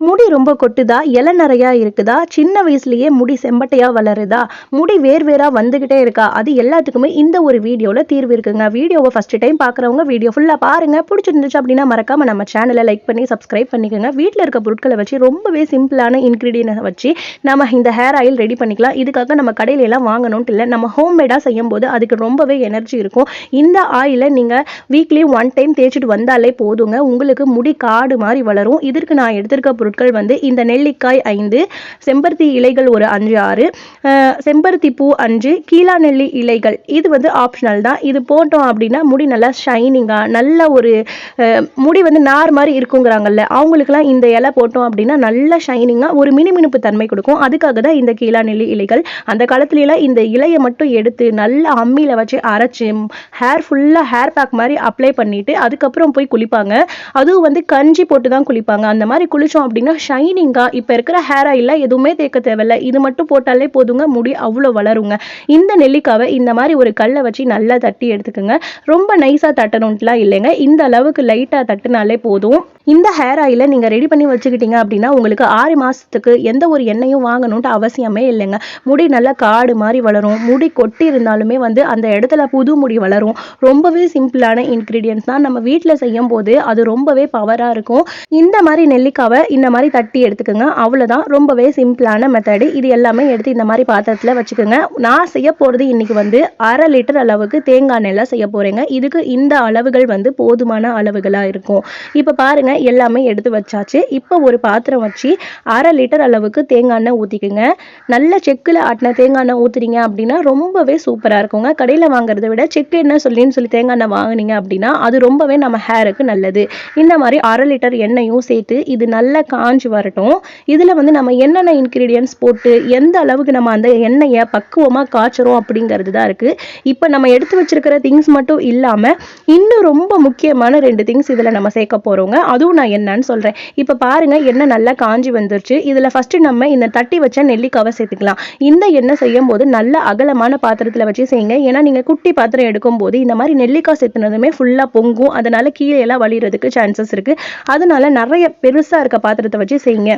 முடி ரொம்ப கொட்டுதா? இலை நெறையா இருக்குதா? சின்ன வயசுலயே முடி செம்பட்டையா வளருதா? முடி வேர் வேரா வந்துகிட்டே இருக்கா? அது எல்லாத்துக்குமே இந்த ஒரு வீடியோல தீர்வு இருக்குங்க. வீடியோவ ஃபர்ஸ்ட் டைம் பார்க்குறவங்க வீடியோ ஃபுல்லா பாருங்க. புடிச்சிருந்துச்சு அப்டின்னா மறக்காம நம்ம சேனல லைக் பண்ணி சப்ஸ்கிரைப் பண்ணிக்கோங்க. வீட்ல இருக்க பொருட்கள வச்சு ரொம்பவே சிம்பிளான இன்கிரீடியன்ட்ட வச்சு நம்ம இந்த ஹேர் ஆயில் ரெடி பண்ணிக்கலாம். இதுக்காக நம்ம கடையில எல்லாம் வாங்கணும்ட்டு இல்ல. நம்ம ஹோம்மேடா செய்யும்போது அதுக்கு ரொம்பவே எனர்ஜி இருக்கும். இந்த ஆயில நீங்க வீக்லி 1 டைம் தேய்ச்சிட்டு வந்தாலே போதுங்க. உங்களுக்கு முடி காடு மாரி வளரும். இதற்கு நான் எடுத்திருக்க பொருட்கள் வந்து இந்த நெல்லிக்காய் 5, செம்பருத்தி இலைகள் ஒரு 5, 6, செம்பருத்தி பூ 5, கீழா நெல்லி இலைகள். இது வந்து ஆப்ஷனல் தான். இது போட்டோம் அப்படின்னா முடி நல்லா ஷைனிங்கா நல்ல ஒரு முடி வந்து நார் மாதிரி இருக்குங்கிறாங்கல்ல, அவங்களுக்குலாம் இந்த இலை போட்டோம் அப்படின்னா நல்ல ஷைனிங்கா ஒரு மினுமினுப்பு தன்மை கொடுக்கும். அதுக்காக தான் இந்த கீழா நெல்லி இலைகள். அந்த காலத்துலலாம் இந்த இலையை மட்டும் எடுத்து நல்லா அம்மியில வச்சு அரைச்சு ஹேர் ஃபுல்லா ஹேர் பேக் மாதிரி அப்ளை பண்ணிட்டு அதுக்கப்புறம் போய் குளிப்பாங்க. அதுவும் வந்து கஞ்சி போட்டு தான் குளிப்பாங்க. அந்த மாதிரி குளிச்சோம் அப்படின்னா ஷைனிங்கா இப்போ இருக்கிற ஹேர் ஆயில்ல எதுவுமே தேக்க தேவையில்ல. இது மட்டும் போட்டாலே போதுங்க, முடி அவ்வளோ வளருங்க. இந்த நெல்லிக்காவை இந்த மாதிரி ஒரு கல்லை வச்சு நல்லா தட்டி எடுத்துக்கோங்க. ரொம்ப நைஸா தட்டணும்ட்டுலாம் இல்லைங்க, இந்த அளவுக்கு லைட்டா தட்டினாலே போதும். இந்த ஹேர் ஆயிலை நீங்க ரெடி பண்ணி வச்சுக்கிட்டீங்க அப்படின்னா உங்களுக்கு 6 மாசத்துக்கு எந்த ஒரு எண்ணெயும் வாங்கணும்ட்டு அவசியமே இல்லைங்க. முடி நல்லா காடு மாதிரி வளரும். முடி கொட்டி இருந்தாலுமே வந்து அந்த இடத்துல புது முடி வளரும். ரொம்பவே சிம்பிளான இன்கிரீடியன்ஸ் தான். நம்ம வீட்டில் செய்யும் போது அது ரொம்பவே பவரா இருக்கும். இந்த மாதிரி நெல்லிக்காவை இந்த மாதிரி தட்டி எடுத்துக்கோங்க. அவ்வளோதான், ரொம்பவே சிம்பிளான மெத்தடு. இது எல்லாமே எடுத்து இந்த மாதிரி பாத்திரத்தில் வச்சுக்கோங்க. நான் செய்ய போகிறது இன்னைக்கு வந்து 1/2 லிட்டர் அளவுக்கு தேங்காய் எண்ணெய் செய்ய போறேங்க. இதுக்கு இந்த அளவுகள் வந்து போதுமான அளவுகளாக இருக்கும். இப்போ பாருங்க, எல்லாமே எடுத்து வச்சாச்சு. இப்போ ஒரு பாத்திரம் வச்சு 1/2 லிட்டர் அளவுக்கு தேங்காய் எண்ணெய் ஊற்றிக்குங்க. நல்ல செக்கில் ஆட்டின தேங்காய் எண்ணெய் ஊற்றுறீங்க அப்படின்னா ரொம்பவே சூப்பராக இருக்குங்க. கடையில் வாங்குறத விட செக்கு எண்ணெய் சொல்லி தேங்காய் எண்ணெய் வாங்கினீங்க அப்படின்னா அது ரொம்பவே நம்ம ஹேருக்கு நல்லது. இந்த மாதிரி 1/2 லிட்டர் எண்ணெயும் சேர்த்து இது நல்லா காஞ்சி வரட்டும். இதில் வந்து நம்ம என்னென்ன இன்கிரீடியன்ஸ் போட்டு எந்த அளவுக்கு நம்ம அந்த எண்ணெயை பக்குவமாக காய்ச்சறோம் அப்படிங்கிறது தான் இருக்குது. இப்போ நம்ம எடுத்து வச்சிருக்கிற திங்ஸ் மட்டும் இல்லாமல் இன்னும் ரொம்ப முக்கியமான 2 திங்ஸ் இதில் நம்ம சேர்க்க போகிறோங்க. அதுவும் நான் என்னன்னு சொல்கிறேன். இப்போ பாருங்கள், எண்ணெய் நல்லா காஞ்சி வந்துருச்சு. இதில் ஃபஸ்ட்டு நம்ம இந்த தட்டி வச்ச நெல்லிக்காவை சேர்த்துக்கலாம். இந்த எண்ணெய் செய்யும் போது நல்ல அகலமான பாத்திரத்தில் வச்சு செய்யுங்க. ஏன்னா நீங்கள் குட்டி பாத்திரம் எடுக்கும் போது இந்த மாதிரி நெல்லிக்காய் சேர்த்துனதுமே ஃபுல்லாக பொங்கும். அதனால கீழே எல்லாம் வலிறதுக்கு சான்சஸ் இருக்குது. அதனால நிறைய பெருசாக இருக்க பாத்திரத்தை வச்சு செய்யுங்க.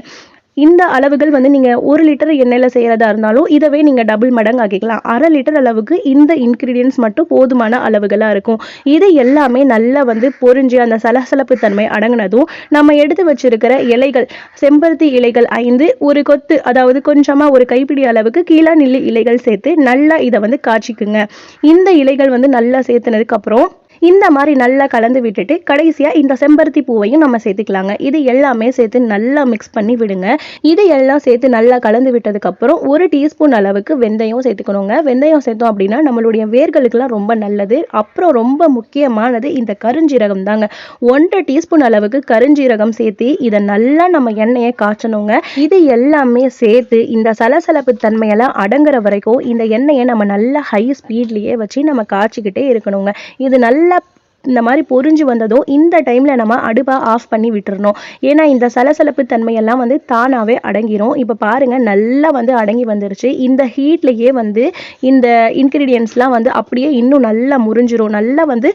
இந்த அளவுகள் வந்து நீங்கள் 1 லிட்டர் எண்ணெயில் செய்கிறதா இருந்தாலும் இதவே நீங்கள் டபுள் மடங்கு ஆக்கிக்கலாம். 1/2 லிட்டர் அளவுக்கு இந்த இன்க்ரீடியன்ஸ் மட்டும் போதுமான அளவுகளாக இருக்கும். இது எல்லாமே நல்லா வந்து பொரிஞ்சு அந்த சலசலப்பு தன்மை அடங்கினதும் நம்ம எடுத்து வச்சிருக்கிற இலைகள், செம்பருத்தி இலைகள் 5, ஒரு கொத்து, அதாவது கொஞ்சமாக ஒரு கைப்பிடி அளவுக்கு கீழா நெல்லி இலைகள் சேர்த்து நல்லா இதை வந்து காய்ச்சிக்குங்க. இந்த இலைகள் வந்து நல்லா சேர்த்துனதுக்கு அப்புறம் இந்த மாதிரி நல்லா கலந்து விட்டுட்டு கடைசியாக இந்த செம்பருத்தி பூவையும் நம்ம சேர்த்துக்கலாங்க. இது எல்லாமே சேர்த்து நல்லா மிக்ஸ் பண்ணி விடுங்க. இது எல்லாம் சேர்த்து நல்லா கலந்து விட்டதுக்கப்புறம் 1 டீஸ்பூன் அளவுக்கு வெந்தயம் சேர்த்துக்கணுங்க. வெந்தயம் சேர்த்தோம் அப்படின்னா நம்மளுடைய வேர்களுக்கெல்லாம் ரொம்ப நல்லது. அப்புறம் ரொம்ப முக்கியமானது இந்த கருஞ்சீரகம் தாங்க. 1 டீஸ்பூன் அளவுக்கு கருஞ்சீரகம் சேர்த்து இதை நல்லா நம்ம எண்ணெயை காய்ச்சணுங்க. இது எல்லாமே சேர்த்து இந்த சலசலப்பு தன்மையெல்லாம் அடங்குற வரைக்கும் இந்த எண்ணெயை நம்ம நல்லா ஹை ஸ்பீட்லேயே வச்சு நம்ம காய்ச்சிக்கிட்டே இருக்கணுங்க. இது நல்லா இந்த மாதிரி பொரிஞ்சு வந்ததும் இந்த டைமில் நம்ம அடுப்பை ஆஃப் பண்ணி விட்டுறணும். ஏன்னா இந்த சலசலப்பு தன்மையெல்லாம் வந்து தானாகவே அடங்கிரும். இப்போ பாருங்கள், நல்லா வந்து அடங்கி வந்துருச்சு. இந்த ஹீட்லேயே வந்து இந்த இன்க்ரீடியன்ஸ்லாம் வந்து அப்படியே இன்னும் நல்லா முறிஞ்சிரும், நல்லா வந்து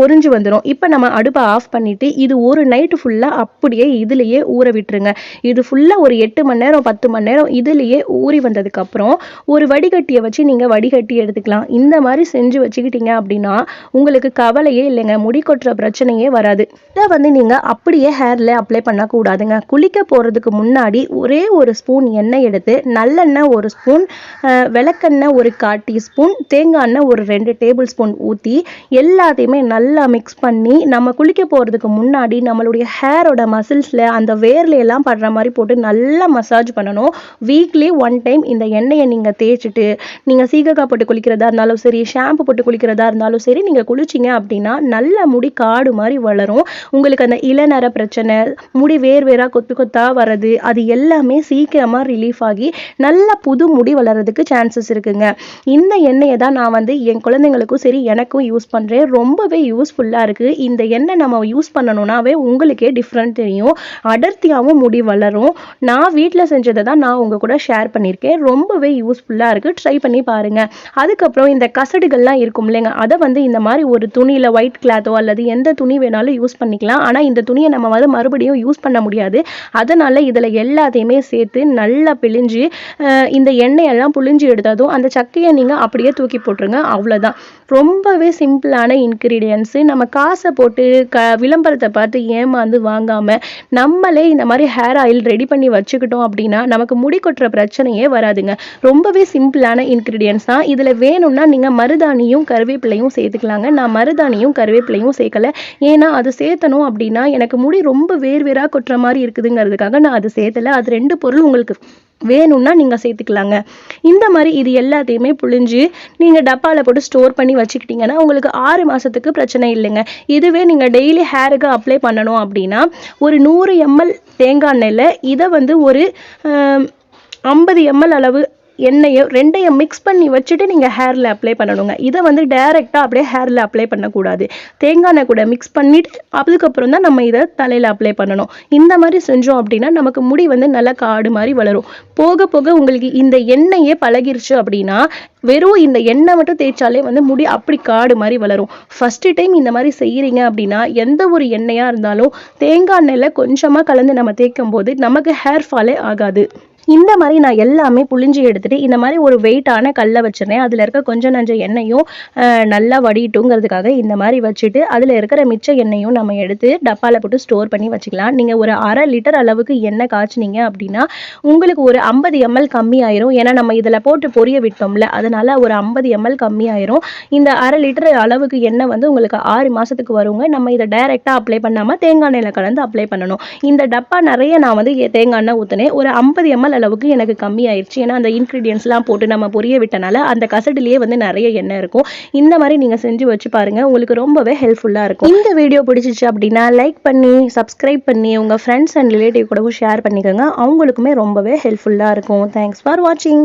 பொரிஞ்சு வந்துடும். இப்போ நம்ம அடுப்பை ஆஃப் பண்ணிவிட்டு இது ஒரு நைட்டு ஃபுல்லாக அப்படியே இதுலேயே ஊற விட்டுருங்க. இது ஃபுல்லாக ஒரு 8 மணி நேரம் 10 மணி நேரம் இதுலேயே ஊறி வந்ததுக்கப்புறம் ஒரு வடிகட்டியை வச்சு நீங்கள் வடிகட்டி எடுத்துக்கலாம். இந்த மாதிரி செஞ்சு வச்சுக்கிட்டீங்க அப்படின்னா உங்களுக்கு கவலையே இல்லைங்க, முடி கொட்டுற பிரச்சனையே வராது. இதை வந்து நீங்க அப்படியே ஹேர்ல அப்ளை பண்ணக்கூடாதுங்க. குளிக்க போறதுக்கு முன்னாடி ஒரே ஒரு ஸ்பூன் எண்ணெய் எடுத்து நல்லெண்ணெய் 1 ஸ்பூன், விளக்கெண்ணெய் ஒரு 1/4 டீஸ்பூன், தேங்காய் எண்ணெய் ஒரு 2 டேபிள் ஸ்பூன் ஊற்றி எல்லாத்தையுமே நல்லா மிக்ஸ் பண்ணி நம்ம குளிக்க போறதுக்கு முன்னாடி நம்மளுடைய ஹேரோட மசில்ஸ்ல அந்த வேர்ல எல்லாம் படுற மாதிரி போட்டு நல்லா மசாஜ் பண்ணணும். வீக்லி 1 டைம் இந்த எண்ணெயை நீங்க தேய்ச்சிட்டு நீங்க சீகக்காய் போட்டு குளிக்கிறதா இருந்தாலும் சரி, ஷாம்பு போட்டு குளிக்கிறதா இருந்தாலும் சரி, நீங்க குளிச்சிங்க அப்படின்னா நல்ல முடி காடு மாதிரி வளரும். உங்களுக்கு அந்த இளநர பிரச்சனை, முடி வேர் வேறா கொத்து கொத்தா வர்றது, அது எல்லாமே சீக்கிரமா ரிலீஃப் ஆகி நல்ல புது முடி வளர்றதுக்கு சான்சஸ் இருக்குங்க. இந்த எண்ணெயை தான் நான் வந்து என் குழந்தைங்களுக்கும் சரி எனக்கும் யூஸ் பண்றேன். ரொம்பவே யூஸ்ஃபுல்லா இருக்கு. இந்த எண்ணெய் நம்ம யூஸ் பண்ணணும்னாவே உங்களுக்கே டிஃப்ரெண்ட் தெரியும். அடர்த்தியாகவும் முடி வளரும். நான் வீட்டில் செஞ்சதை தான் நான் உங்க கூட ஷேர் பண்ணியிருக்கேன். ரொம்பவே யூஸ்ஃபுல்லா இருக்கு. ட்ரை பண்ணி பாருங்க. அதுக்கப்புறம் இந்த கசடுகள்லாம் இருக்கும் இல்லைங்க, அதை வந்து இந்த மாதிரி ஒரு துணியில ஒயிட் கிளாத்தோ அல்லது எந்த துணி வேணாலும் யூஸ் பண்ணிக்கலாம். ஆனால் இந்த துணியை நம்ம வந்து மறுபடியும் யூஸ் பண்ண முடியாது. அதனால் இதில் எல்லாத்தையுமே சேர்த்து நல்லா பிழிஞ்சு இந்த எண்ணெயெல்லாம் புழிஞ்சு எடுத்ததும் அந்த சக்கையை நீங்கள் அப்படியே தூக்கி போட்டுருங்க. அவ்வளோதான். ரொம்பவே சிம்பிளான இன்க்ரீடியன்ஸு. நம்ம காசை போட்டு விளம்பரத்தை பார்த்து ஏமாந்து வாங்காமல் நம்மளே இந்த மாதிரி ஹேர் ஆயில் ரெடி பண்ணி வச்சுக்கிட்டோம் அப்படின்னா நமக்கு முடி கொட்டுற பிரச்சனையே வராதுங்க. ரொம்பவே சிம்பிளான இன்க்ரீடியன்ஸ் தான். இதில் வேணும்னா நீங்கள் மருதாணியும் கருவேப்பிலையும் சேர்த்துக்கலாங்க. நான் மருதாணியும் கருவேப்பிலையும் சேர்க்கலை. ஏன்னா அது சேர்த்தணும் அப்படின்னா எனக்கு முடி ரொம்ப வேர்வேராக கொட்டுற மாதிரி இருக்குதுங்கிறதுக்காக நான் அது சேர்த்தலை. அது 2 பொருள் உங்களுக்கு வேணும்னா நீங்கள் சேர்த்துக்கலாங்க. இந்த மாதிரி இது எல்லாத்தையுமே புழிஞ்சு நீங்கள் டப்பாவில் போட்டு ஸ்டோர் பண்ணி வச்சுக்கிட்டிங்கன்னா உங்களுக்கு 6 மாதத்துக்கு பிரச்சனை இல்லைங்க. இதுவே நீங்கள் டெய்லி ஹேருக்கு அப்ளை பண்ணணும் அப்படின்னா ஒரு 100 ml தேங்காய் எண்ணெயில் இதை வந்து ஒரு 50 ml அளவு எண்ணெயை 2ஐயும் மிக்ஸ் பண்ணி வச்சுட்டு நீங்கள் ஹேரில் அப்ளை பண்ணணுங்க. இதை வந்து டைரெக்டாக அப்படியே ஹேரில் அப்ளை பண்ணக்கூடாது. தேங்காய் எண்ணெய் கூட மிக்ஸ் பண்ணிவிட்டு அதுக்கப்புறம் தான் நம்ம இதை தலையில் அப்ளை பண்ணணும். இந்த மாதிரி செஞ்சோம் அப்படின்னா நமக்கு முடி வந்து நல்லா காடு மாதிரி வளரும். போக போக உங்களுக்கு இந்த எண்ணெயே பழகிருச்சு அப்படின்னா வெறும் இந்த எண்ணெய் மட்டும் தேய்ச்சாலே வந்து முடி அப்படி காடு மாதிரி வளரும். ஃபஸ்ட்டு டைம் இந்த மாதிரி செய்கிறீங்க அப்படின்னா எந்த ஒரு எண்ணெயாக இருந்தாலும் தேங்காய் எண்ணெயில் கொஞ்சமாக கலந்து நம்ம தேய்க்கும் போது நமக்கு ஹேர் ஃபாலே ஆகாது. இந்த மாதிரி நான் எல்லாமே புழிஞ்சு எடுத்துட்டு இந்த மாதிரி ஒரு வெயிட்டான கல்லை வச்சிருந்தேன். அதில் இருக்க கொஞ்சம் நஞ்ச எண்ணெயும் நல்லா வடிட்டுங்கிறதுக்காக இந்த மாதிரி வச்சுட்டு அதில் இருக்கிற மிச்ச எண்ணெயும் நம்ம எடுத்து டப்பாவில் போட்டு ஸ்டோர் பண்ணி வச்சுக்கலாம். நீங்கள் ஒரு 1/2 லிட்டர் அளவுக்கு எண்ணெய் காய்ச்சினீங்க அப்படின்னா உங்களுக்கு ஒரு 50 ml கம்மி ஆயிரும். ஏன்னா நம்ம இதில் போட்டு பொரிய விட்டோம்ல, அதனால ஒரு 50 ml கம்மி ஆயிரும். இந்த 1/2 லிட்டர் அளவுக்கு எண்ணெய் வந்து உங்களுக்கு 6 மாதத்துக்கு வருங்க. நம்ம இதை டைரெக்டாக அப்ளை பண்ணாமல் தேங்காய் எண்ணெயில் கலந்து அப்ளை பண்ணணும். இந்த டப்பா நிறைய நான் வந்து தேங்காய் எண்ணெய் ஊற்றினேன். ஒரு 50 ml அளவுக்கு எனக்கு கம்மி ஆயிடுச்சு. ஏன்னா அந்த இன்க்ரீடியன்ஸ்லாம் போட்டு நம்ம பொரிய விட்டனால அந்த கசடுலேயே வந்து நிறைய எண்ணெய் இருக்கும். இந்த மாதிரி நீங்கள் செஞ்சு வச்சு பாருங்கள், உங்களுக்கு ரொம்பவே ஹெல்ப்ஃபுல்லாக இருக்கும். இந்த வீடியோ பிடிச்சிச்சு அப்படின்னா லைக் பண்ணி சப்ஸ்கிரைப் பண்ணி உங்கள் ஃப்ரெண்ட்ஸ் அண்ட் ரிலேட்டிவ் கூடவும் ஷேர் பண்ணிக்கோங்க. அவங்களுக்குமே ரொம்பவே ஹெல்ப்ஃபுல்லாக இருக்கும். தேங்க்ஸ் ஃபார் வாட்சிங்.